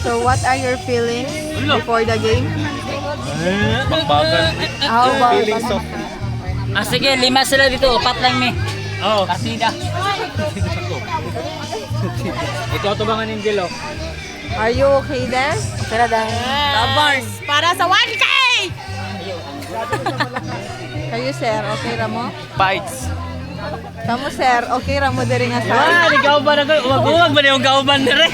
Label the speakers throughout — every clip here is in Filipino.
Speaker 1: So what are your feelings before the game?
Speaker 2: Magbagal.
Speaker 1: How about
Speaker 2: Feelings of...
Speaker 3: Sige, 5 sila dito. 4 lang mi.
Speaker 2: Oo.
Speaker 3: Partida.
Speaker 2: Ikaw to ba nga Ninjelo?
Speaker 1: Are you okay then?
Speaker 3: Tara dahil.
Speaker 4: Lovers, para sa 1K!
Speaker 1: Kayo sir, okay ra mo?
Speaker 2: Fights.
Speaker 1: Kamu sir, okay ra mo diri nga sa?
Speaker 3: Ah, ikaw ba na kayo? Wag ba na yung kauban na rin?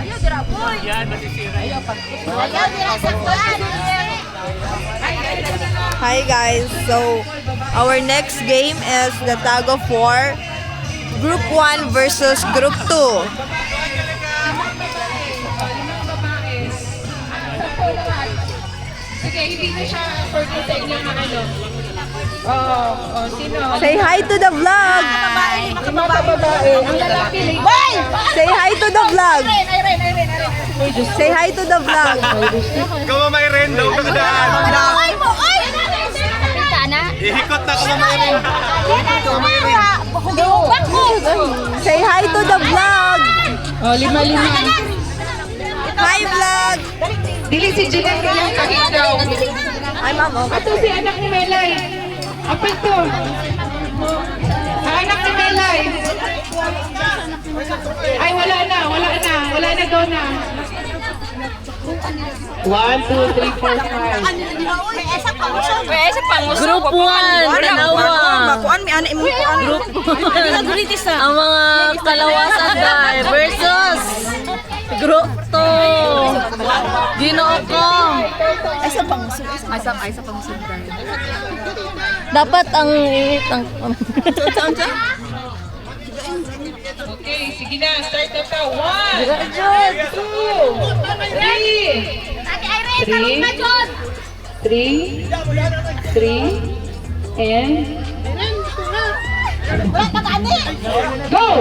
Speaker 4: Ayaw, dira boy!
Speaker 2: Yan, masisira.
Speaker 4: Ayaw, dira sa kulan!
Speaker 1: Hi guys, so our next game is the tag of war, Group 1 versus Group 2.
Speaker 5: Sige, hindi na siya purple sa inyo na ano. Sino?
Speaker 1: Say hi to the vlog!
Speaker 5: Yung mga babae. Ang lalaki, lady.
Speaker 1: Say hi to the vlog! Say hi to the vlog!
Speaker 2: Ikaw may ren daw kadaan.
Speaker 4: Ay mo! Ay! Pintana?
Speaker 2: Ihikot na ko may ren.
Speaker 1: Say hi to the vlog!
Speaker 5: Oh, 5-5.
Speaker 1: Hi vlog!
Speaker 5: Dili si Jeanette kayang kahit daw.
Speaker 1: Hi ma'am, okay.
Speaker 5: Ito si anak ni Melay. Apa ito? Ang anak ni Melay. Ay, wala na daw na. 1, 2, 3, 4, 5.
Speaker 3: Group 1, tanawa.
Speaker 1: Makuan mi ana imo kuan.
Speaker 3: Group 1. Ang mga kalawasan dahil versus Group 2. Ginoo ko.
Speaker 1: Ay sa pangusog dahil.
Speaker 3: Dapat ang ihit ang...
Speaker 5: Okay, sige na. Start na ka. 1, 2, 3. 3, and... Go!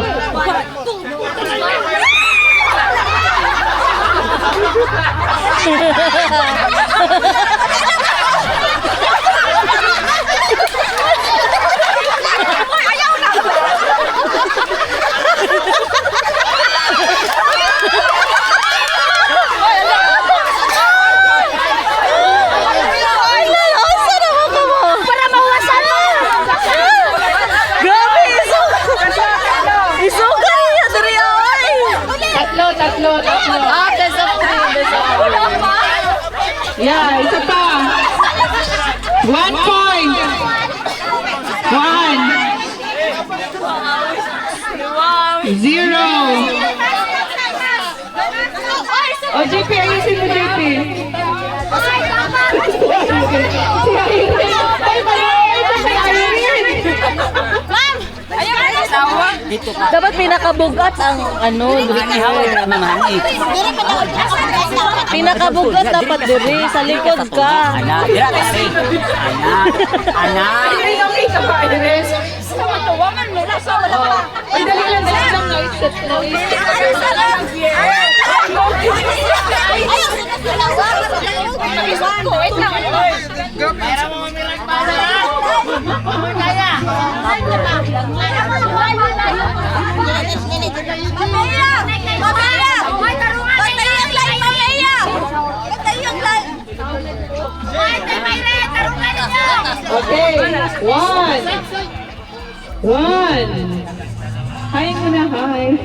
Speaker 4: Para mawasan mo!
Speaker 3: Grabe, isuka niya diri ay.
Speaker 5: Tatlo.
Speaker 3: Best of 3.
Speaker 5: Yeah, isa pa. 1 point. 1. 0. Oh, JP, ayusin mo, JP. Si Irene. Ay, malayo si Irene.
Speaker 3: Dapat pinakabugat ang ano, pinakabugat dapat diri sa likod ka.
Speaker 5: Irene, okay ka ba, Irene? Ay, dali lang. Okay, 1. Hi muna, hi.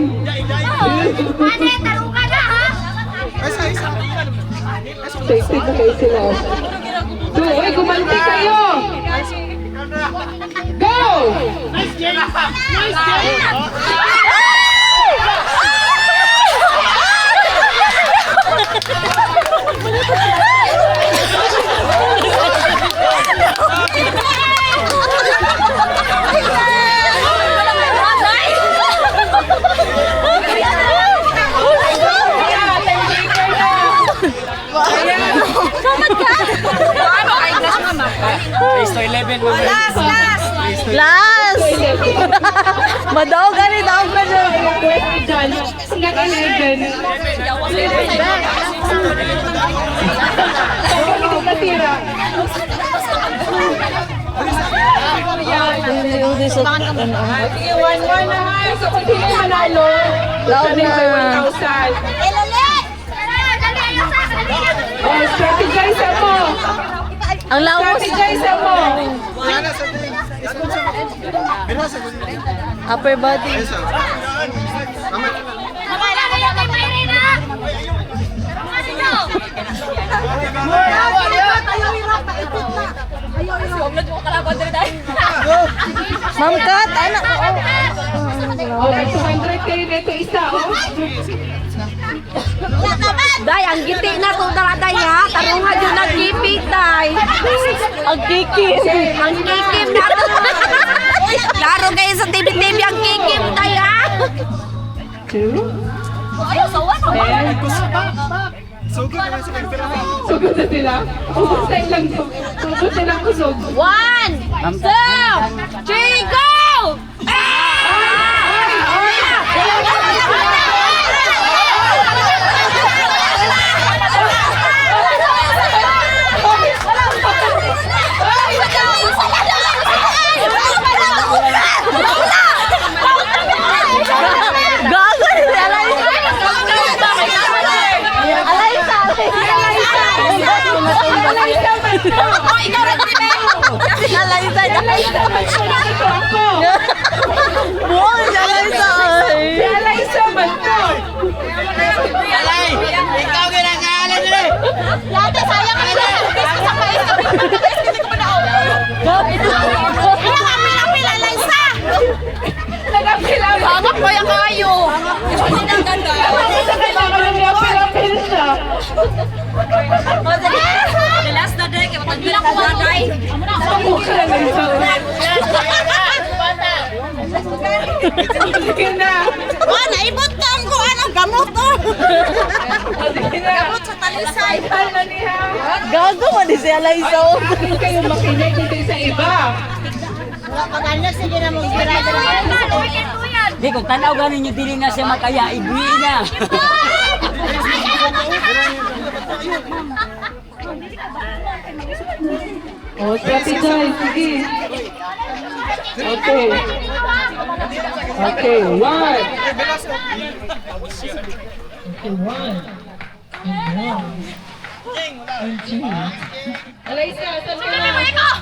Speaker 5: Tasted na kayo sila. So, uy, gumanti kayo! Go!
Speaker 2: Race to 11.
Speaker 3: Last! Madaog gani daog na dyan.
Speaker 5: Dyan, hanggang 11. Natira.
Speaker 3: Ayaw din sa...
Speaker 5: Sige, 1-1 na ha. So, kung sino yung manalo,
Speaker 3: Laog
Speaker 5: siya
Speaker 3: na.
Speaker 5: may 1,000. Oh, strategize mo.
Speaker 3: Ang laos.
Speaker 5: Strategize mo.
Speaker 3: Upper body. Ma'am Kat, anak.
Speaker 5: Okay, 200 kayo dito isa, oh.
Speaker 4: Day, ang giti na to daraday ha. Tarungan yung nag-gipit, day.
Speaker 3: Ang kikim.
Speaker 4: Ang kikim na to. Laro kayo sa TV-TV ang kikim, day ha.
Speaker 5: 2.
Speaker 4: Ayaw, sawa na.
Speaker 2: Sugod naman sa pagpira.
Speaker 5: Sugod na sila. Ubus na ilang sugod na lang kusog.
Speaker 4: 1, 2, 3, go!
Speaker 3: Gago si Alaysa. Buong si Alaysa.
Speaker 5: Si Alaysa man to.
Speaker 2: Ikaw ginagalan nila eh.
Speaker 4: Yate, sayang ka na. Sa pais ka. Hindi ko pa na. Pila, Liza!
Speaker 5: Nagapila.
Speaker 4: Bangak mo yung kayo. Hindi na ganda.
Speaker 5: Nagapila siya.
Speaker 4: The last na day, kaya matagbilang ko mga day.
Speaker 5: Mukha na lang siya. Sige na.
Speaker 4: Naibot ka ang kuhan ang gamot.
Speaker 5: Sige na.
Speaker 4: Gamot sa talisay.
Speaker 5: Saan na niya?
Speaker 3: Gago man din si Alaysa.
Speaker 5: Bakit kayo makinig dito sa iba?
Speaker 4: Pag-anak sige na mong gira-gira.
Speaker 6: Di kung tanaw ganin yung dili na siya makaya, igwi na.
Speaker 5: Oh, strategize. Sige. Okay. Okay, 1. Okay, 1. Alaysa, saan ka na?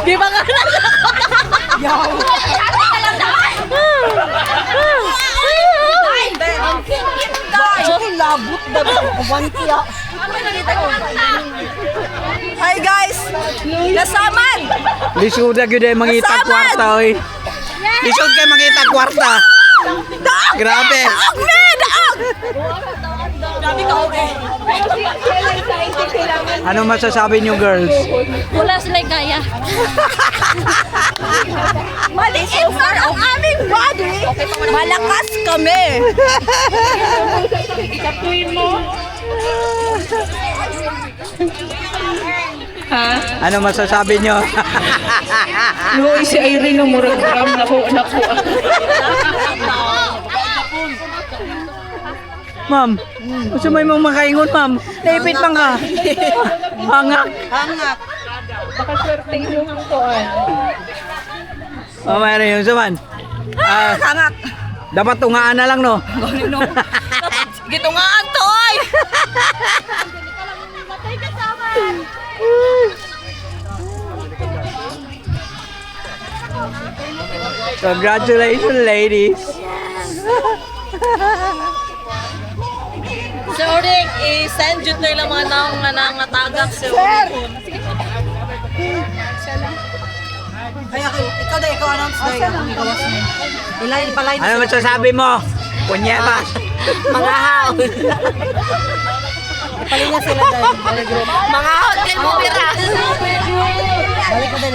Speaker 3: Di ba nga na? Labot na ba? Kabantiya.
Speaker 1: Hi guys! Nasaman!
Speaker 6: Lisod na yun ay mangita kwarta, oy. Lisod kayo mangita kwarta. Grabe.
Speaker 1: Daog na! Daog!
Speaker 6: Ano masasabi niyo, girls?
Speaker 4: Wala sila kaya.
Speaker 1: Maliit man ang aming body! Malakas kami!
Speaker 5: Ikapuin mo. Ha?
Speaker 6: Ano masasabi niyo?
Speaker 5: Luoy si Irene ng murag-ram na ko.
Speaker 6: Ma'am, gusto mo yung makaingon, ma'am? Naipit lang ka. Hangak.
Speaker 1: Hangak!
Speaker 5: Baka swerteng yung hangtuan.
Speaker 6: O, mayroon yung suman.
Speaker 1: Hangak!
Speaker 6: Dapat tungaan na lang, no?
Speaker 1: Gitungaan to ay!
Speaker 6: Congratulations, ladies.
Speaker 3: Si Orik, i-send yun na ilang mga naong nga nangatagak si Orik.
Speaker 1: Ay, ikaw na, ikaw announce na yung ikawas niya. Ipalay
Speaker 6: Ano masasabi mo? Punyeta.
Speaker 1: mga haon. Ipalay niya sila dahil.
Speaker 4: Mga hot kayo mo, Pira.
Speaker 1: Balik ko din.